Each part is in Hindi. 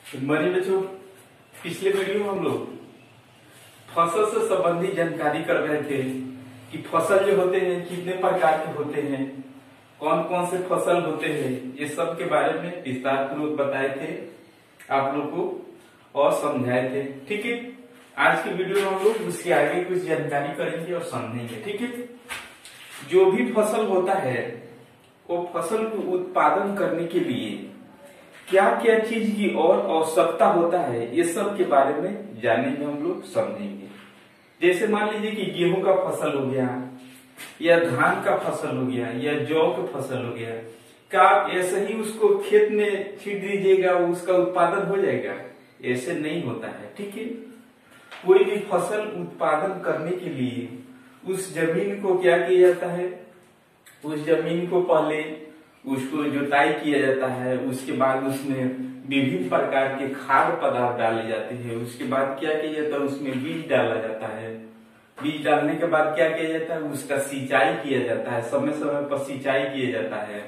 मरी बच्चों, पिछले वीडियो में हम लोग फसल से संबंधित जानकारी कर रहे थे कि फसल जो होते हैं कितने प्रकार के होते हैं, कौन कौन से फसल होते हैं, ये सब के बारे में विस्तार पूर्वक बताए थे आप लोग को और समझाए थे। ठीक है, आज के वीडियो में हम लोग उसके आगे कुछ जानकारी करेंगे और समझेंगे। ठीक है, जो भी फसल होता है वो फसल को उत्पादन करने के लिए क्या क्या चीज की और आवश्यकता होता है, ये सब के बारे में जानेंगे, हम लोग समझेंगे। जैसे मान लीजिए कि गेहूं का फसल हो गया या धान का फसल हो गया या जौ का फसल हो गया, क्या आप ऐसे ही उसको खेत में छींट दीजिएगा उसका उत्पादन हो जाएगा? ऐसे नहीं होता है। ठीक है, कोई भी फसल उत्पादन करने के लिए उस जमीन को क्या किया जाता है, उस जमीन को पहले उसको जुताई किया जाता है, उसके बाद उसमें विभिन्न प्रकार के खाद्य पदार्थ डाले जाते हैं, उसके बाद क्या किया जाता है, उसमें बीज डाला जाता है, बीज डालने के बाद क्या किया जाता है, उसका सिंचाई किया जाता है, समय समय पर सिंचाई किया जाता है।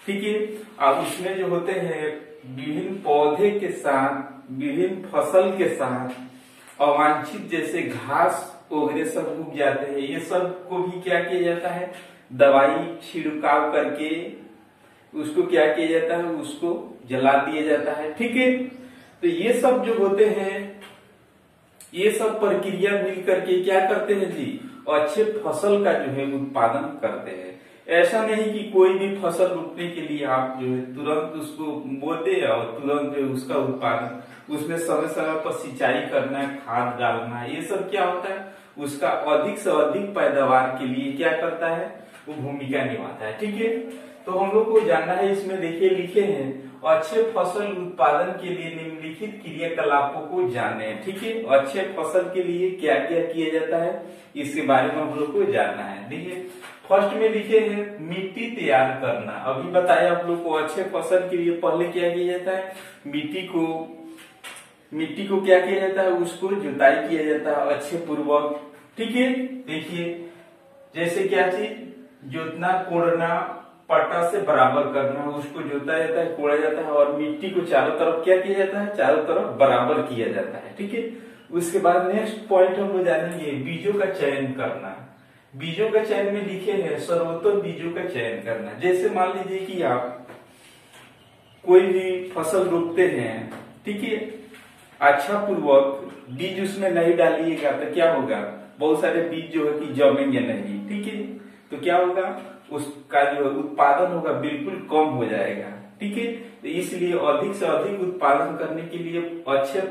ठीक है, और उसमें जो होते हैं विभिन्न पौधे के साथ विभिन्न फसल के साथ अवांछित जैसे घास वगैरह सब उग जाते हैं, ये सब को भी क्या किया जाता है, दवाई छिड़काव करके उसको क्या किया जाता है, उसको जला दिया जाता है। ठीक है, तो ये सब जो होते हैं ये सब प्रक्रिया मिल करके क्या करते हैं जी, अच्छे फसल का जो है उत्पादन करते हैं। ऐसा नहीं कि कोई भी फसल रोपने के लिए आप जो है तुरंत उसको बो दे और तुरंत जो है उसका उत्पादन, उसमें समय समय पर सिंचाई करना है, खाद डालना है, ये सब क्या होता है, उसका अधिक से अधिक पैदावार के लिए क्या करता है, वो भूमिका निभाता है। ठीक है, तो हम लोग को जानना है, इसमें देखिए लिखे हैं अच्छे फसल उत्पादन के लिए निम्नलिखित क्रियाकलापों को जाने। ठीक है, अच्छे फसल के लिए क्या क्या किया जाता है इसके बारे में हम लोग को जानना है। देखिए फर्स्ट में लिखे हैं मिट्टी तैयार करना। अभी बताया आप लोग को अच्छे फसल के लिए पहले क्या किया जाता है, मिट्टी को क्या किया जाता है, उसको जुताई किया जाता है अच्छे पूर्वक। ठीक है, देखिए जैसे क्या चीज, जोतना कोड़ना, पट्टा से बराबर करना, उसको जोता जाता है, कोड़ा जाता है और मिट्टी को चारों तरफ क्या किया जाता है, चारों तरफ बराबर किया जाता है। ठीक है, उसके बाद नेक्स्ट पॉइंट हम लोग जानेंगे बीजों का चयन करना। बीजों का चयन में लिखे हैं सर्वोत्तम बीजों का चयन करना। जैसे मान लीजिए कि आप कोई भी फसल रोपते हैं, ठीक है, अच्छा पूर्वक बीज उसमें नहीं डालिएगा तो क्या होगा, बहुत सारे बीज जो है कि जमेंगे नहीं। ठीक है, तो क्या होगा, उसका जो उत्पादन होगा बिल्कुल कम हो जाएगा। ठीक है, तो इसलिए अधिक से अधिक उत्पादन करने के लिए अच्छे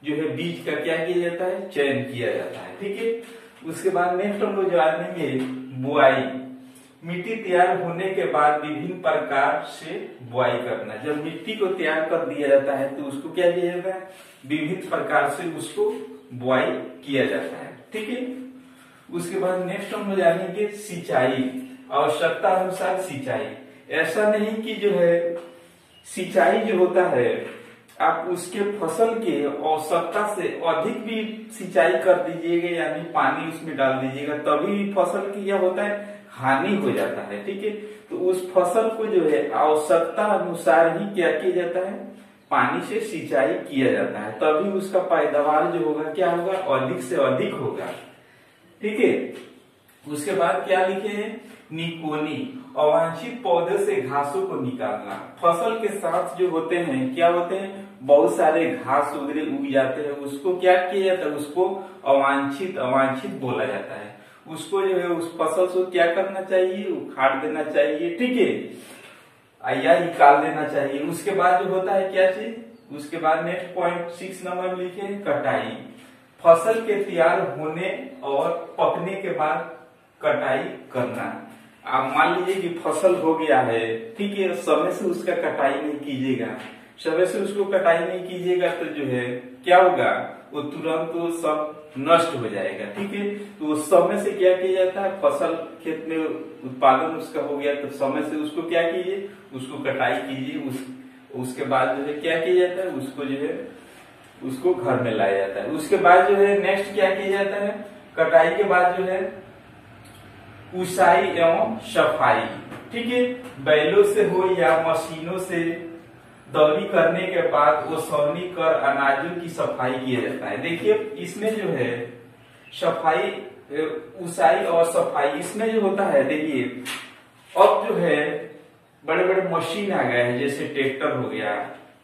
जो है बीज का क्या किया जाता है, चयन किया जाता है। ठीक है, उसके बाद नेक्स्ट हम लोग जानेंगे बुआई। मिट्टी तैयार होने के बाद विभिन्न प्रकार से बुआई करना। जब मिट्टी को तैयार कर दिया जाता है तो उसको क्या किया जाता है, विभिन्न प्रकार से उसको बुआई किया जाता है। ठीक है, उसके बाद नेक्स्ट हम लोग जानेंगे सिंचाई, आवश्यकता अनुसार सिंचाई। ऐसा नहीं कि जो है सिंचाई जो होता है आप उसके फसल के आवश्यकता से अधिक भी सिंचाई कर दीजिएगा, यानी पानी उसमें डाल दीजिएगा, तभी फसल की क्या होता है, हानि हो जाता है। ठीक है, तो उस फसल को जो है आवश्यकता अनुसार ही क्या किया जाता है, पानी से सिंचाई किया जाता है, तभी उसका पैदावार जो होगा क्या होगा, अधिक से अधिक होगा। ठीक है, उसके बाद क्या लिखे हैं, निकोनी, अवांछित पौधे से घासों को निकालना। फसल के साथ जो होते हैं क्या होते हैं, बहुत सारे घास वगैरह उग जाते हैं, उसको क्या किया जाता है, उसको अवांछित बोला जाता है। उसको जो है उस फसल को क्या करना चाहिए, उखाड़ देना चाहिए। ठीक है, या निकाल देना चाहिए। उसके बाद जो होता है क्या चीज, उसके बाद नेक्स्ट पॉइंट 6 नंबर में लिखे कटाई। फसल के तैयार होने और पकने के बाद कटाई करना। आप मान लीजिए कि फसल हो गया है, ठीक है, समय से उसका कटाई नहीं कीजिएगा, समय से उसको कटाई नहीं कीजिएगा तो जो है क्या होगा, वो तुरंत वो सब नष्ट हो जाएगा। ठीक है, तो उस समय से क्या किया जाता है, फसल खेत में उत्पादन उसका हो गया तो समय से उसको क्या कीजिए, उसको कटाई कीजिए। उसके बाद जो है क्या किया जाता है, उसको जो है उसको घर में लाया जाता है। उसके बाद जो है नेक्स्ट क्या किया जाता है, कटाई के बाद जो है उसाई एवं सफाई। ठीक है, बैलों से हो या मशीनों से दौरी करने के बाद वो सौनी कर अनाजों की सफाई किया जाता है। देखिए इसमें जो है सफाई, उसाई और सफाई इसमें जो होता है, देखिए अब जो है बड़े बड़े मशीन आ गए हैं, जैसे ट्रैक्टर हो गया।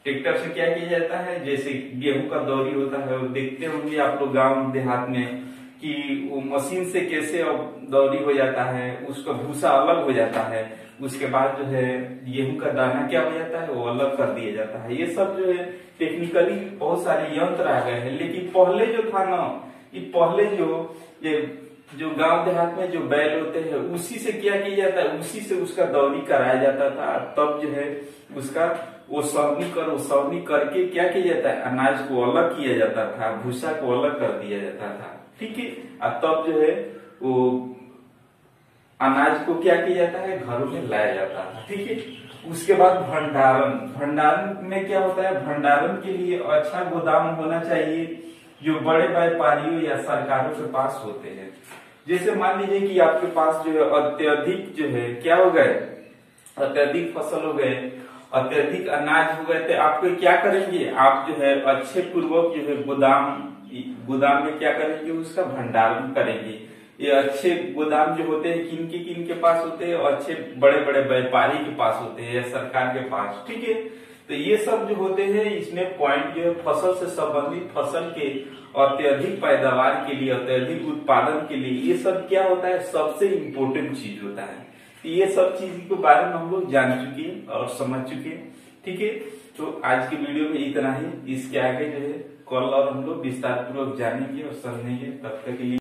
ट्रैक्टर से क्या किया जाता है, जैसे गेहूं का दौरी होता है, वो देखते होंगे आप लोग गांव देहात में कि वो मशीन से कैसे अब दौरी हो जाता है, उसका भूसा अलग हो जाता है, उसके बाद जो है गेहूं का दाना क्या हो जाता है वो अलग कर दिया जाता है। ये सब जो है टेक्निकली बहुत सारे यंत्र आ गए हैं। लेकिन पहले जो था ना, ये पहले जो गांव देहात में जो बैल होते हैं उसी से क्या किया जाता है, उसी से उसका दौरी कराया जाता था। तब जो है उसका वो सवनी करके क्या किया जाता है, अनाज को अलग किया जाता था, भूसा को अलग कर दिया जाता था। ठीक है, और तब जो है वो अनाज को क्या किया जाता है, घरों में लाया जाता था। ठीक है, उसके बाद भंडारण में क्या होता है, भंडारण के लिए अच्छा गोदाम होना चाहिए जो बड़े व्यापारियों या सरकारों के पास होते हैं। जैसे मान लीजिए कि आपके पास जो है अत्यधिक जो है क्या हो गए, अत्यधिक फसल हो गए, अत्यधिक अनाज हो गए, तो आपको क्या करेंगे, आप जो है अच्छे पूर्वक जो है गोदाम में क्या करेंगे, उसका भंडारण करेंगे। ये अच्छे गोदाम जो होते हैं किन के पास होते हैं, अच्छे बड़े बड़े व्यापारी के पास होते हैं या सरकार के पास। ठीक है, तो ये सब जो होते हैं इसमें पॉइंट जो है फसल से संबंधित, फसल के अत्यधिक पैदावार के लिए, अत्यधिक उत्पादन के लिए ये सब क्या होता है, सबसे इम्पोर्टेंट चीज होता है। तो ये सब चीज के बारे में हम लोग जान चुके और समझ चुके। ठीक है, तो आज की वीडियो में इतना ही। इसके आगे जो है कल और हम लोग विस्तार पूर्वक जानेंगे और समझेंगे। तब तक के लिए